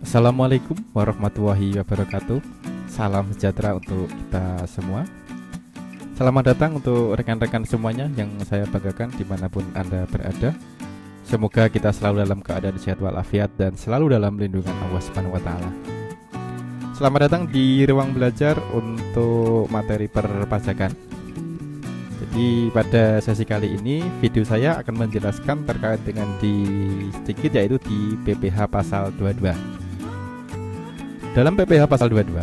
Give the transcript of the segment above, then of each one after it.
Assalamualaikum warahmatullahi wabarakatuh. Salam sejahtera untuk kita semua. Selamat datang untuk rekan-rekan semuanya yang saya banggakan dimanapun Anda berada. Semoga kita selalu dalam keadaan sehat walafiat dan selalu dalam lindungan Allah Subhanahu wa Ta'ala. Selamat datang di ruang belajar untuk materi perpajakan. Jadi pada sesi kali ini video saya akan menjelaskan terkait dengan sedikit yaitu di PPh pasal 22. Dalam PPh pasal 22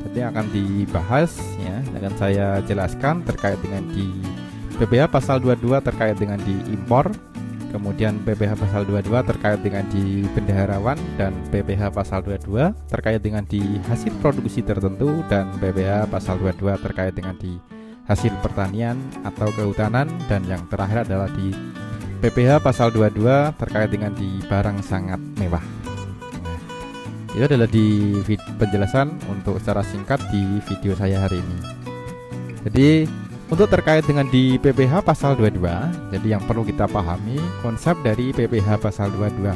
nanti akan dibahas ya, akan saya jelaskan terkait dengan di PPh pasal 22 terkait dengan di impor, kemudian PPh pasal 22 terkait dengan di bendaharawan, dan PPh pasal 22 terkait dengan di hasil produksi tertentu, dan PPh pasal 22 terkait dengan di hasil pertanian atau kehutanan, dan yang terakhir adalah di PPh pasal 22 terkait dengan di barang sangat mewah. Nah, itu adalah di penjelasan untuk secara singkat di video saya hari ini. Jadi untuk terkait dengan di PPh pasal 22, jadi yang perlu kita pahami konsep dari PPh pasal 22.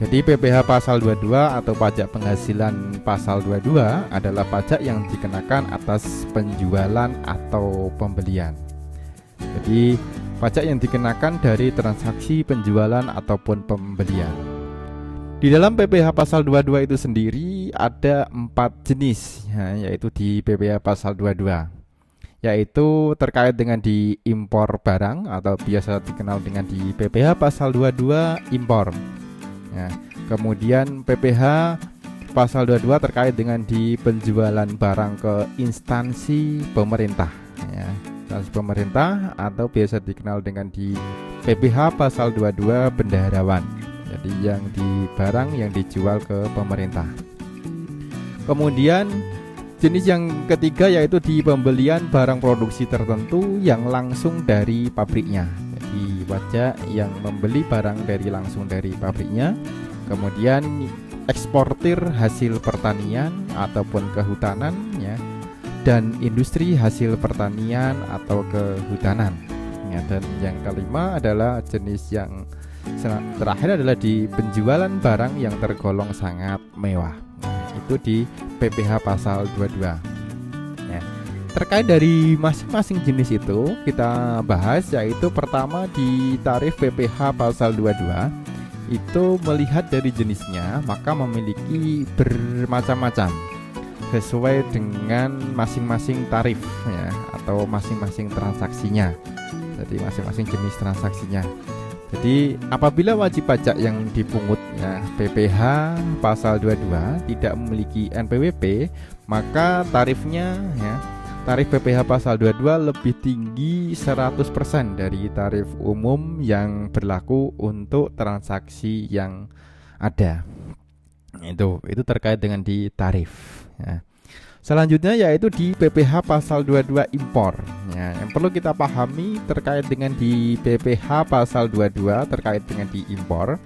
Jadi PPh pasal 22 atau pajak penghasilan pasal 22 adalah pajak yang dikenakan atas penjualan atau pembelian. Jadi pajak yang dikenakan dari transaksi penjualan ataupun pembelian. Di dalam PPh pasal 22 itu sendiri ada 4 jenis ya, yaitu di PPh pasal 22, yaitu terkait dengan di impor barang atau biasa dikenal dengan di PPh pasal 22 impor. Ya, kemudian PPh pasal 22 terkait dengan di penjualan barang ke instansi pemerintah ya, instansi pemerintah atau biasa dikenal dengan di PPh pasal 22 bendaharawan. Jadi yang di barang yang dijual ke pemerintah. Kemudian jenis yang ketiga yaitu di pembelian barang produksi tertentu yang langsung dari pabriknya. Jadi pajak yang membeli barang langsung dari pabriknya. Kemudian eksportir hasil pertanian ataupun kehutanan ya, dan industri hasil pertanian atau kehutanan ya. Dan yang kelima adalah jenis yang terakhir adalah di penjualan barang yang tergolong sangat mewah. Nah, itu di PPh pasal 22 ya. Terkait dari masing-masing jenis itu kita bahas, yaitu pertama di tarif PPh pasal 22 itu melihat dari jenisnya maka memiliki bermacam-macam sesuai dengan masing-masing tarif ya, atau masing-masing transaksinya. Jadi masing-masing jenis transaksinya. Jadi apabila wajib pajak yang dipungut ya, PPh pasal 22 tidak memiliki NPWP, maka tarifnya ya, tarif PPh pasal 22 lebih tinggi 100% dari tarif umum yang berlaku untuk transaksi yang ada. Itu terkait dengan di tarif ya. Selanjutnya yaitu di PPh pasal 22 impor ya. Yang perlu kita pahami terkait dengan di PPh pasal 22 terkait dengan di impor.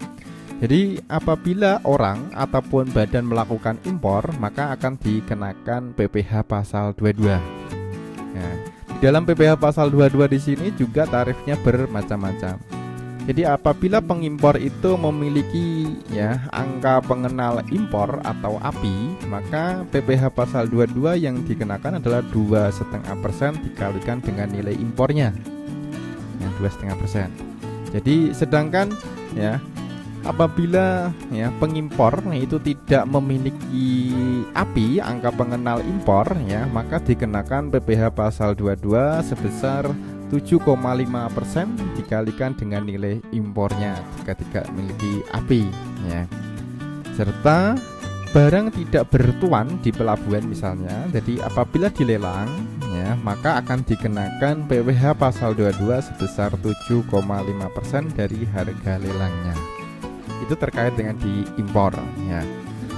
Jadi apabila orang ataupun badan melakukan impor, maka akan dikenakan PPh pasal 22 ya. Di dalam PPh pasal 22 di sini juga tarifnya bermacam-macam. Jadi apabila pengimpor itu memiliki ya angka pengenal impor atau API, maka PPh pasal 22 yang dikenakan adalah 2,5% dikalikan dengan nilai impornya ya, 2,5%. Jadi sedangkan ya apabila ya pengimpor itu tidak memiliki API angka pengenal impor ya, maka dikenakan PPh pasal 22 sebesar 7,5% dikalikan dengan nilai impornya jika tidak memiliki API ya. Serta barang tidak bertuan di pelabuhan misalnya, jadi apabila dilelang ya, maka akan dikenakan PPh pasal 22 sebesar 7,5% dari harga lelangnya. Itu terkait dengan di impor ya.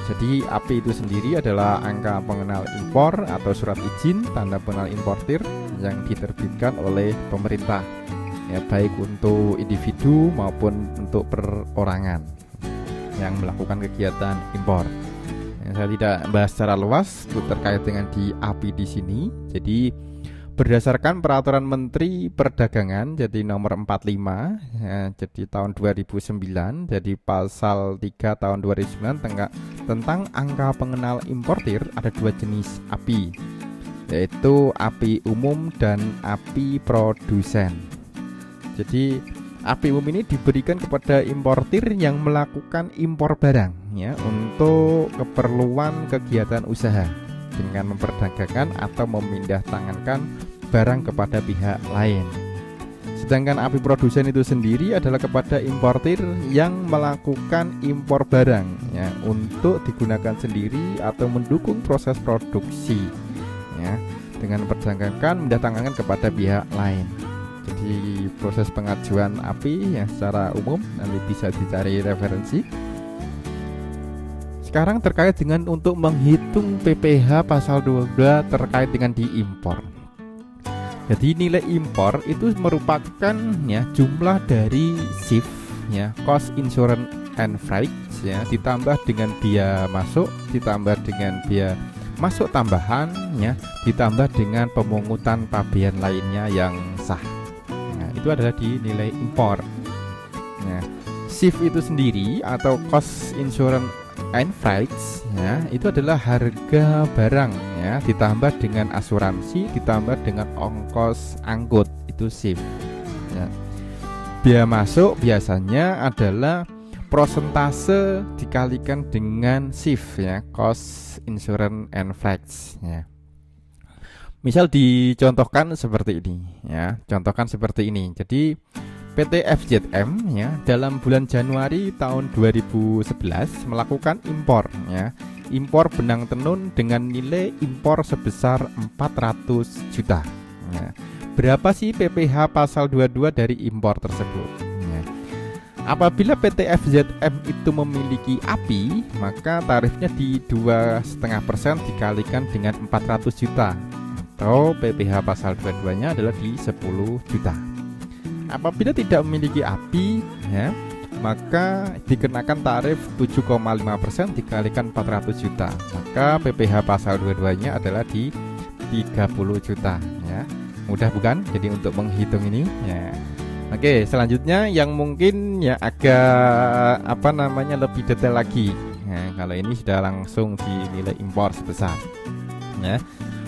Jadi API itu sendiri adalah angka pengenal impor atau surat izin tanda pengenal importir yang diterbitkan oleh pemerintah ya, baik untuk individu maupun untuk perorangan yang melakukan kegiatan impor ya. Saya tidak bahas secara luas terkait dengan di API di sini. Jadi Berdasarkan Peraturan Menteri Perdagangan jadi nomor 45 ya, jadi tahun 2009, jadi pasal 3 tahun 2009 tentang angka pengenal importir ada dua jenis API, yaitu API umum dan API produsen. Jadi API umum ini diberikan kepada importir yang melakukan impor barang ya untuk keperluan kegiatan usaha dengan memperdagangkan atau memindah tangankan barang kepada pihak lain. Sedangkan API produsen itu sendiri adalah kepada importir yang melakukan impor barang ya untuk digunakan sendiri atau mendukung proses produksi ya dengan memperdagangkan mendatangkan kepada pihak lain. Jadi proses pengajuan API yang secara umum nanti bisa dicari referensi. Sekarang terkait dengan untuk menghitung PPh pasal 22 terkait dengan diimpor. Jadi nilai impor itu merupakan ya jumlah dari SIF ya, cost insurance and freight ya, ditambah dengan biaya masuk, ditambah dengan biaya masuk tambahan ya, ditambah dengan pemungutan pabean lainnya yang sah. Nah, itu adalah di nilai impor. Nah, SIF itu sendiri atau cost insurance and freights ya, itu adalah harga barang ya, ditambah dengan asuransi, ditambah dengan ongkos angkut, itu SIF ya. Biaya masuk biasanya adalah prosentase dikalikan dengan SIF ya, cost insurance and freights ya. Misal dicontohkan seperti ini ya, contohkan seperti ini. Jadi PT FZM ya dalam bulan Januari tahun 2011 melakukan impor ya, impor benang tenun dengan nilai impor sebesar 400 juta ya. Berapa sih PPh pasal 22 dari impor tersebut ya? Apabila PT FZM itu memiliki API, maka tarifnya di 2,5% dikalikan dengan 400 juta atau PPh pasal 22 nya adalah di 10 juta. Apabila tidak memiliki API ya, maka dikenakan tarif 7,5% dikalikan 400 juta. Maka PPh pasal 22 nya adalah di 30 juta ya. Mudah bukan? Jadi untuk menghitung ini ya. Oke, selanjutnya yang mungkin ya agak lebih detail lagi. Nah, kalau ini sudah langsung dinilai impor sebesar ya.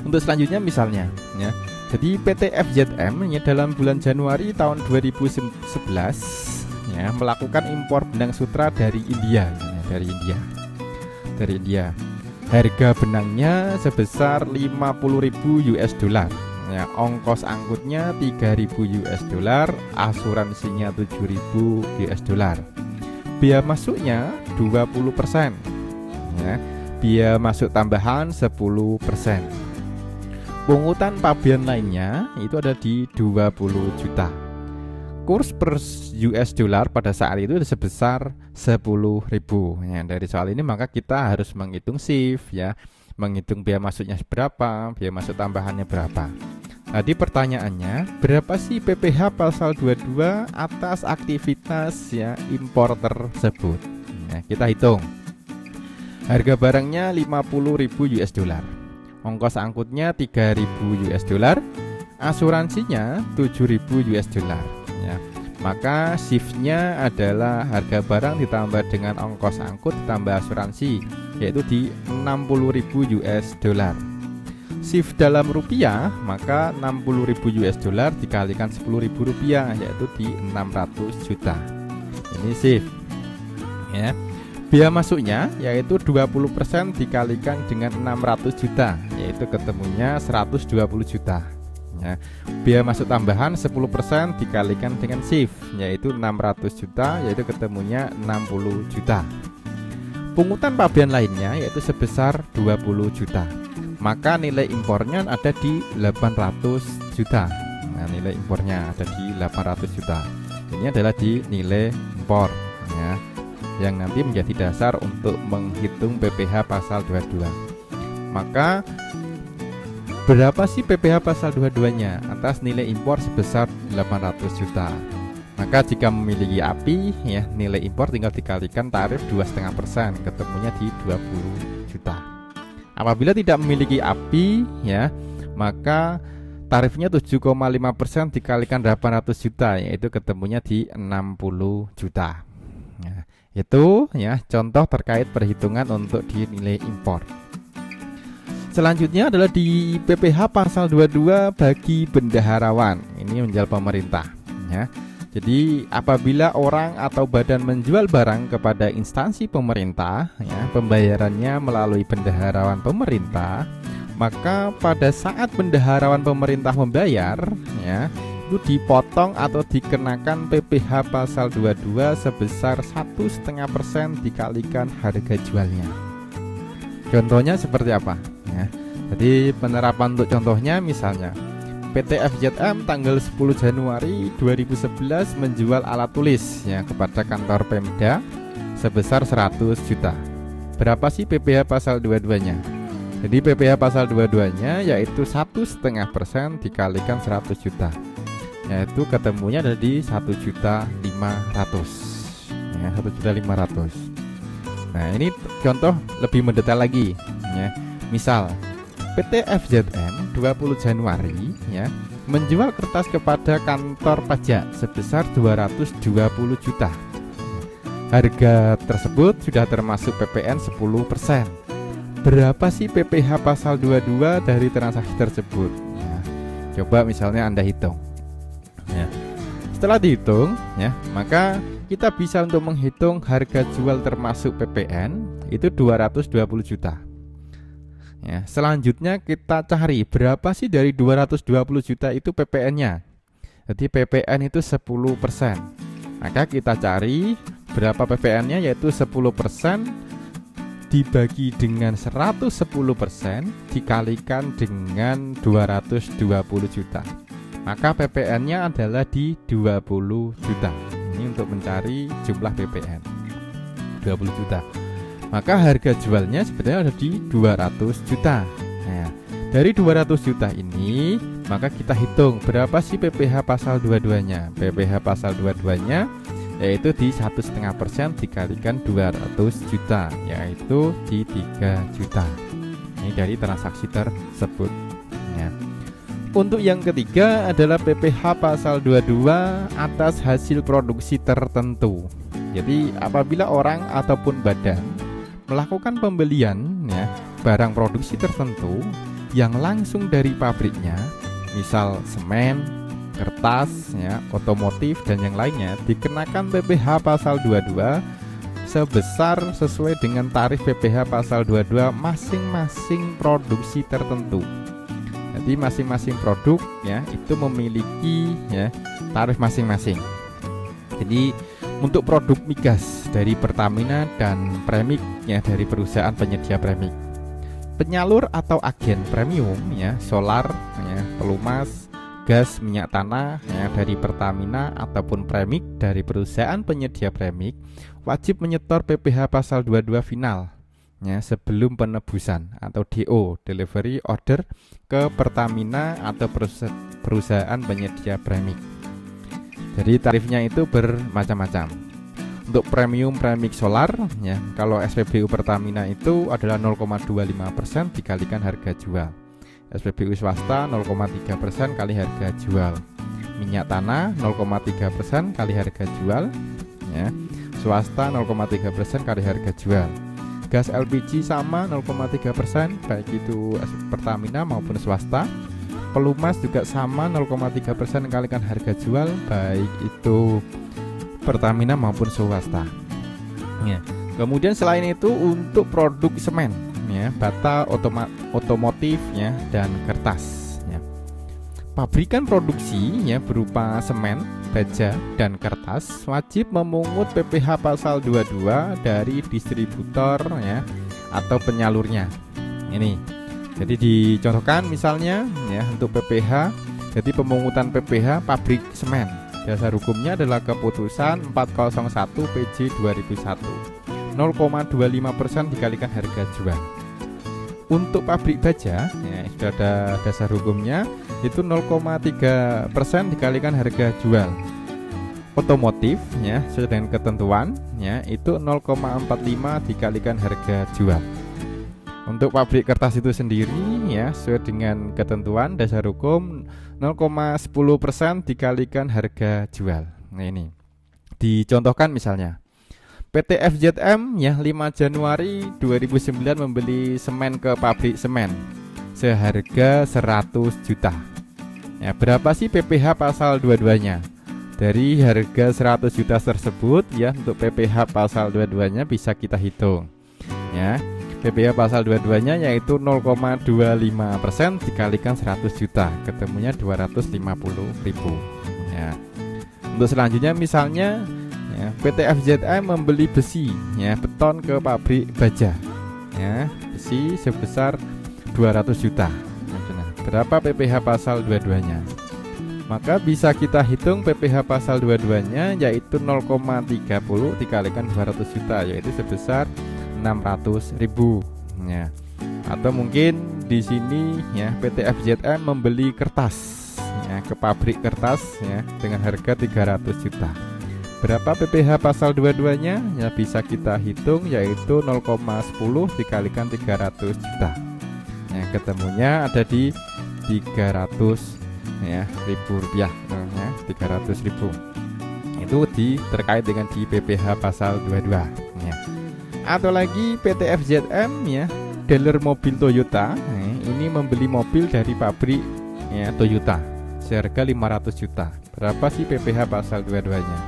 Untuk selanjutnya misalnya ya, jadi PT FZM ya dalam bulan Januari tahun 2011 ya melakukan impor benang sutra dari India ya, dari India. Harga benangnya sebesar 50.000 US dollar ya, ongkos angkutnya 3.000 US dollar, asuransinya 7.000 US dollar. Biaya masuknya 20% ya, biaya masuk tambahan 10%. Pungutan pabean lainnya itu ada di 20 juta. Kurs per US dollar pada saat itu sebesar 10.000 ya. Dari soal ini maka kita harus menghitung SIF ya, menghitung biaya masuknya berapa, biaya masuk tambahannya berapa. Tadi pertanyaannya, berapa sih PPh pasal 22 atas aktivitas ya impor tersebut ya, kita hitung. Harga barangnya 50.000 US dollar, ongkos angkutnya 3.000 US dollar, asuransinya 7.000 US dollar ya. Maka SIF-nya adalah harga barang ditambah dengan ongkos angkut ditambah asuransi, yaitu di 60.000 US dollar. SIF dalam rupiah, maka 60.000 US dollar dikalikan 10.000 rupiah, yaitu di 600 juta. Ini SIF ya. Biaya masuknya yaitu 20% dikalikan dengan 600 juta, yaitu ketemunya 120 juta ya. Biaya masuk tambahan 10% dikalikan dengan SIF, yaitu 600 juta, yaitu ketemunya 60 juta. Pungutan pabean lainnya yaitu sebesar 20 juta. Maka nilai impornya ada di 800 juta. Nah, nilai impornya ada di 800 juta. Ini adalah di nilai impor ya, yang nanti menjadi dasar untuk menghitung PPh pasal 22. Maka berapa sih PPh pasal 22-nya atas nilai impor sebesar 800 juta? Maka jika memiliki API ya, nilai impor tinggal dikalikan tarif 2,5%, ketemunya di 20 juta. Apabila tidak memiliki API ya, maka tarifnya 7,5% dikalikan 800 juta, yaitu ketemunya di 60 juta. Nah, itu ya contoh terkait perhitungan untuk di nilai impor. Selanjutnya adalah di PPh pasal 22 bagi bendaharawan. Ini menjual pemerintah ya. Jadi apabila orang atau badan menjual barang kepada instansi pemerintah ya, pembayarannya melalui bendaharawan pemerintah, maka pada saat bendaharawan pemerintah membayar ya, itu dipotong atau dikenakan PPh pasal 22 sebesar 1,5% dikalikan harga jualnya. Contohnya seperti apa? Ya, jadi penerapan untuk contohnya misalnya PT FZM tanggal 10 Januari 2011 menjual alat tulis ya kepada kantor Pemda sebesar 100 juta. Berapa sih PPh pasal 22-nya? Jadi PPh pasal 22-nya yaitu 1,5% dikalikan 100 juta. Yaitu ketemunya ada di 1.500.000 ya, 1.500.000. Nah, ini contoh lebih mendetail lagi ya. Misal PT FZM 20 Januari ya menjual kertas kepada kantor pajak sebesar 220 juta. Harga tersebut sudah termasuk PPN 10%. Berapa sih PPh pasal 22 dari transaksi tersebut? Ya, coba misalnya Anda hitung. Ya. Setelah dihitung ya, maka kita bisa untuk menghitung harga jual termasuk PPN itu 220 juta. Ya, selanjutnya kita cari berapa sih dari 220 juta itu PPN-nya. Jadi PPN itu 10%. Maka kita cari berapa PPN-nya, yaitu 10% dibagi dengan 110% dikalikan dengan 220 juta. Maka PPN-nya adalah di 20 juta. Ini untuk mencari jumlah PPN 20 juta. Maka harga jualnya sebenarnya ada di 200 juta. Nah, dari 200 juta ini maka kita hitung berapa sih PPh pasal 22-nya. PPh pasal 22-nya yaitu di 1,5% dikalikan 200 juta, yaitu di 3 juta. Ini dari transaksi tersebut ya. Untuk yang ketiga adalah PPh pasal 22 atas hasil produksi tertentu. Jadi apabila orang ataupun badan melakukan pembelian ya, barang produksi tertentu yang langsung dari pabriknya, misal semen, kertas ya, otomotif dan yang lainnya, dikenakan PPh pasal 22 sebesar sesuai dengan tarif PPh pasal 22 masing-masing produksi tertentu. Jadi masing-masing produk ya itu memiliki ya tarif masing-masing. Jadi untuk produk migas dari Pertamina dan premix ya dari perusahaan penyedia premix, penyalur atau agen premium ya, solar ya, pelumas, gas, minyak tanah ya dari Pertamina ataupun premix dari perusahaan penyedia premix wajib menyetor PPh pasal 22 final ya sebelum penebusan atau DO delivery order ke Pertamina atau perusahaan penyedia premix. Jadi tarifnya itu bermacam-macam. Untuk premium premix solar ya, kalau SPBU Pertamina itu adalah 0,25% dikalikan harga jual. SPBU swasta 0,3% kali harga jual. Minyak tanah 0,3% kali harga jual ya. Swasta 0,3% kali harga jual. Gas LPG sama 0,3% baik itu Pertamina maupun swasta. Pelumas juga sama 0,3% kalikan harga jual baik itu Pertamina maupun swasta. Ya. Kemudian selain itu untuk produk semen ya, bata, otomotif ya dan kertas ya. Pabrikan produksi ya berupa semen, baja dan kertas wajib memungut PPh pasal 22 dari distributor ya atau penyalurnya. Ini. Jadi dicontohkan misalnya ya untuk PPh, jadi pemungutan PPh pabrik semen. Dasar hukumnya adalah keputusan 401 PJ 2001. 0,25% dikalikan harga jual. Untuk pabrik baja ya sudah ada dasar hukumnya itu 0,3% dikalikan harga jual. Otomotif ya sesuai dengan ketentuan ya itu 0,45 dikalikan harga jual. Untuk pabrik kertas itu sendiri ya sesuai dengan ketentuan dasar hukum 0,10% dikalikan harga jual. Nah ini dicontohkan misalnya PT FZM ya 5 Januari 2009 membeli semen ke pabrik semen seharga 100 juta. Ya, berapa sih PPh pasal 22-nya? Dari harga 100 juta tersebut ya, untuk PPh pasal 22-nya bisa kita hitung. Ya, PPh pasal 22-nya yaitu 0,25% dikalikan 100 juta, ketemunya 250.000. Ya. Untuk selanjutnya misalnya ya, PT FZM membeli besi ya, beton ke pabrik baja. Ya, besi sebesar 200 juta. Nah, berapa PPh pasal 22-nya? Maka bisa kita hitung PPh pasal 22-nya yaitu 0,30 dikalikan 200 juta, yaitu sebesar 600.000 ya. Atau mungkin di sini ya PT FZM membeli kertas ya, ke pabrik kertas ya dengan harga 300 juta. Berapa PPh pasal 22-nya? Ya bisa kita hitung yaitu 0,10 dikalikan 300 juta. Ya, ketemunya ada di 300 ya, ribu rupiah ya, 300.000. Itu terkait dengan di PPh pasal 22 ya. Atau lagi PT FZM ya, dealer mobil Toyota ini membeli mobil dari pabrik ya, Toyota seharga 500 juta. Berapa sih PPh pasal 22-nya?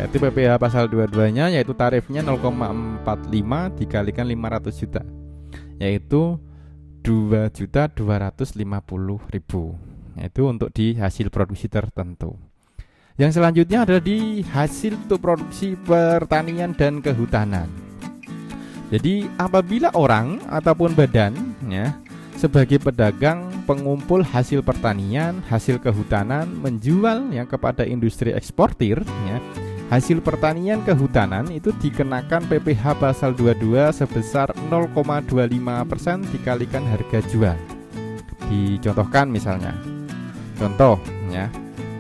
Yaitu PPh pasal 22-nya yaitu tarifnya 0,45 dikalikan 500 juta, yaitu 2.250.000. Itu untuk di hasil produksi tertentu. Yang selanjutnya ada di hasil untuk produksi pertanian dan kehutanan. Jadi apabila orang ataupun badan ya sebagai pedagang pengumpul hasil pertanian, hasil kehutanan menjual ya kepada industri eksportir ya, hasil pertanian kehutanan itu dikenakan PPh pasal 22 sebesar 0,25% dikalikan harga jual. Dicontohkan misalnya. Contoh ya,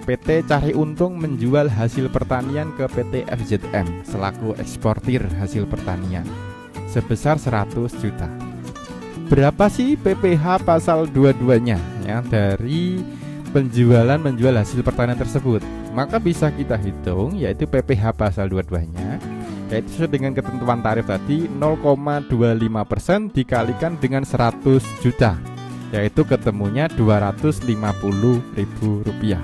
PT Cari Untung menjual hasil pertanian ke PT FZM selaku eksportir hasil pertanian sebesar 100 juta. Berapa sih PPh pasal 22-nya ya dari penjualan menjual hasil pertanian tersebut? Maka bisa kita hitung yaitu PPh pasal 22-nya yaitu sesuai dengan ketentuan tarif tadi 0,25% dikalikan dengan 100 juta, yaitu ketemunya 250.000 rupiah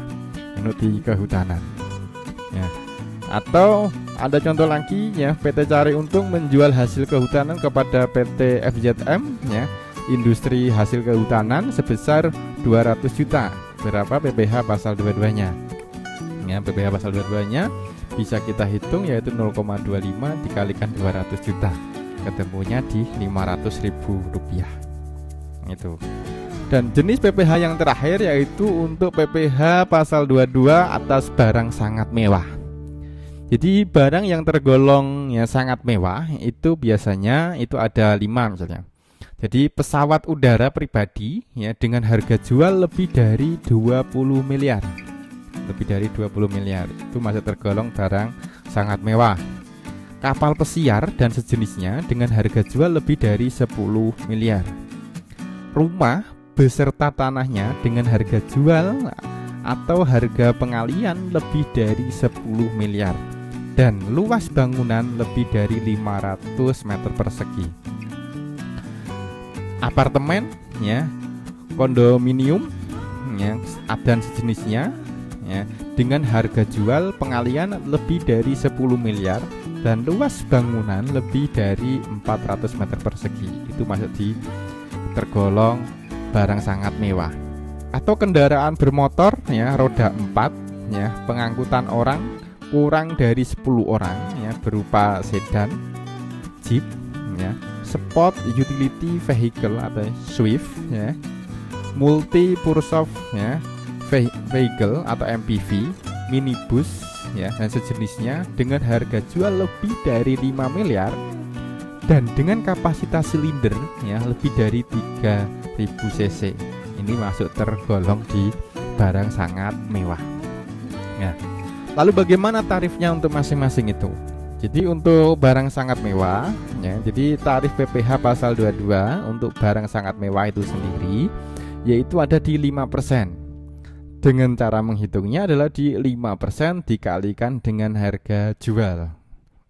untuk di kehutanan ya. Atau ada contoh lagi ya, PT Cari Untung menjual hasil kehutanan kepada PT FZM ya, industri hasil kehutanan sebesar 200 juta. Berapa PPh pasal 22-nya? Ya, PPh pasal 22-nya bisa kita hitung yaitu 0,25 dikalikan 200 juta, ketemunya di 500.000 rupiah. Itu. Dan jenis PPh yang terakhir yaitu untuk PPh pasal 22 atas barang sangat mewah. Jadi barang yang tergolong ya sangat mewah itu biasanya itu ada 5 misalnya. Jadi pesawat udara pribadi ya dengan harga jual lebih dari 20 miliar. Lebih dari 20 miliar itu masih tergolong barang sangat mewah. Kapal pesiar dan sejenisnya dengan harga jual lebih dari 10 miliar. Rumah beserta tanahnya dengan harga jual atau harga pengalian lebih dari 10 miliar. Dan luas bangunan lebih dari 500 meter persegi. Apartemen ya, kondominium ya, dan sejenisnya ya, dengan harga jual pengalian lebih dari 10 miliar dan luas bangunan lebih dari 400 meter persegi. Itu masuk di tergolong barang sangat mewah. Atau kendaraan bermotor ya, roda 4 ya, pengangkutan orang kurang dari 10 orang ya, berupa sedan, jeep ya, sport utility vehicle atau SUV ya, multi purpose ya, vehicle atau MPV, minibus ya dan sejenisnya dengan harga jual lebih dari 5 miliar dan dengan kapasitas silinder ya lebih dari 3000 cc. Ini masuk tergolong di barang sangat mewah. Ya. Lalu bagaimana tarifnya untuk masing-masing itu? Jadi untuk barang sangat mewah ya, jadi tarif PPh pasal 22 untuk barang sangat mewah itu sendiri yaitu ada di 5%. Dengan cara menghitungnya adalah di 5% dikalikan dengan harga jual.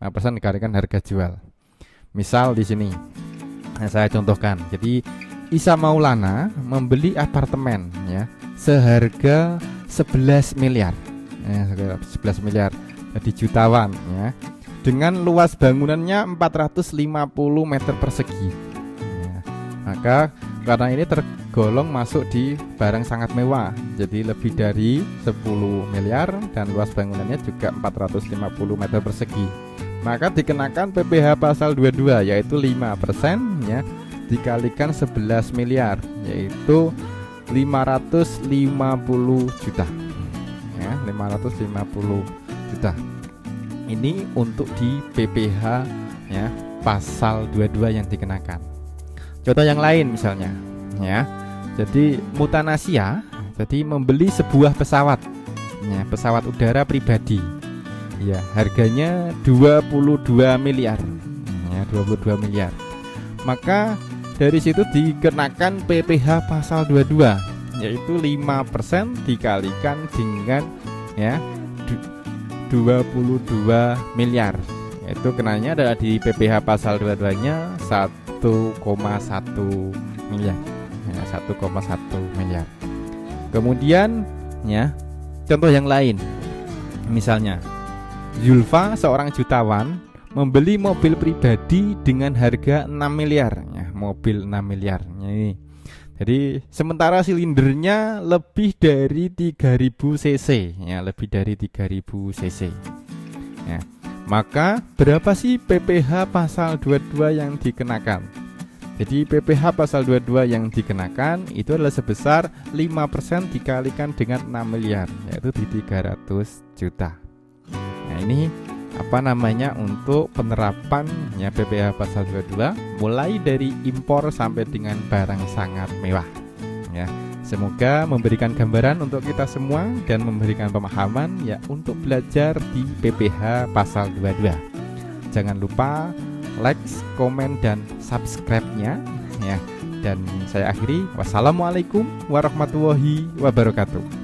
5% dikalikan harga jual. Misal di sini saya contohkan. Jadi Isa Maulana membeli apartemen ya seharga 11 miliar. Ya, 11 miliar. Jadi jutawan ya. Dengan luas bangunannya 450 meter persegi. Ya, maka karena ini tergolong masuk di barang sangat mewah, jadi lebih dari 10 miliar dan luas bangunannya juga 450 meter persegi, maka dikenakan PPh pasal 22 yaitu 5% ya dikalikan 11 miliar yaitu 550 juta ya, 550 juta. Ini untuk di PPh ya pasal 22 yang dikenakan. Contoh yang lain misalnya ya. Jadi Mutanasia jadi membeli sebuah pesawat ya, pesawat udara pribadi. Ya, harganya 22 miliar. Ya, 22 miliar. Maka dari situ dikenakan PPh pasal 22 yaitu 5% dikalikan dengan ya 22 miliar. Itu kenanya adalah di PPh pasal 22-nya 1,1 miliar ya, 1,1 miliar. Kemudian ya contoh yang lain, misalnya Zulfa seorang jutawan membeli mobil pribadi dengan harga 6 miliar ya, mobil 6 miliar ini. Jadi sementara silindernya lebih dari 3000 cc ya, lebih dari 3000 cc ya. Maka berapa sih PPh pasal 22 yang dikenakan? Jadi PPh pasal 22 yang dikenakan itu adalah sebesar 5% dikalikan dengan 6 miliar yaitu di 300 juta. Nah ini apa namanya untuk penerapan ya PPh pasal 22 mulai dari impor sampai dengan barang sangat mewah ya. Semoga memberikan gambaran untuk kita semua dan memberikan pemahaman ya untuk belajar di PPh pasal 22. Jangan lupa like, komen, dan subscribe-nya ya. Dan saya akhiri, wassalamualaikum warahmatullahi wabarakatuh.